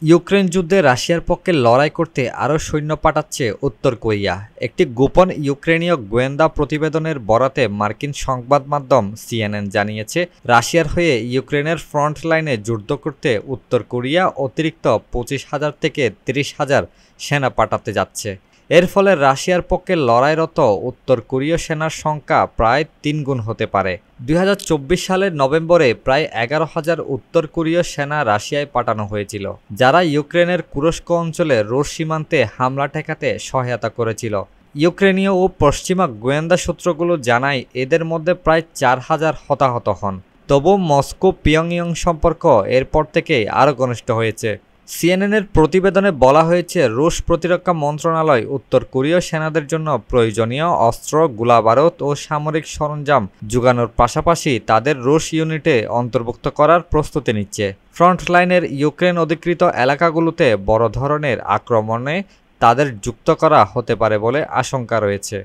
Ukraine যুদ্ধে রাশিয়ার পক্ষে লড়াই করতে আরও সৈন্য পাঠাচ্ছে উত্তর কোরিয়া। একটি গোপন ইউক্রেনীয় গোয়েন্দা প্রতিবেদনের বরাতে মার্কিন সংবাদ মাধ্যম সিএনএন জানিয়েছে, রাশিয়ার হয়ে ইউক্রেনের ফ্রন্ট লাইনে যুদ্ধ করতে উত্তর কোরিয়া অতিরিক্ত 25,000 থেকে 30,000 সেনা পাঠাতে যাচ্ছে। এর ফলে রাশিয়ার পক্ষে লড়াইরত উত্তর কোরীয় সেনার সংখ্যা প্রায় 3 গুণ হতে পারে। 2024 সালের নভেম্বরে প্রায় 11,000 উত্তর কোরীয় সেনা রাশিয়ায় পাঠানো হয়েছিল, যারা ইউক্রেনের কুরস্ক অঞ্চলে রুশ সীমান্তে হামলা ঠেকাতে সহায়তা করেছিল। ইউক্রেনীয় ও পশ্চিমা গোয়েন্দা সূত্রগুলো জানায় এদের মধ্যে প্রায় 4,000 হতাহত হন। তবু মস্কো পিয়ংইয়ং সম্পর্ক এরপর থেকেই আরও ঘনিষ্ঠ হয়েছে। সিএনএনের প্রতিবেদনে বলা হয়েছে, রুশ প্রতিরক্ষা মন্ত্রণালয় উত্তর কোরীয় সেনাদের জন্য প্রয়োজনীয় অস্ত্র, গোলাবারুদ ও সামরিক সরঞ্জাম যোগানোর পাশাপাশি তাদের রুশ ইউনিটে অন্তর্ভুক্ত করার প্রস্তুতি নিচ্ছে। ফ্রন্টলাইনের ইউক্রেন অধিকৃত এলাকাগুলোতে বড় ধরনের আক্রমণে তাদের যুক্ত করা হতে পারে বলে আশঙ্কা রয়েছে।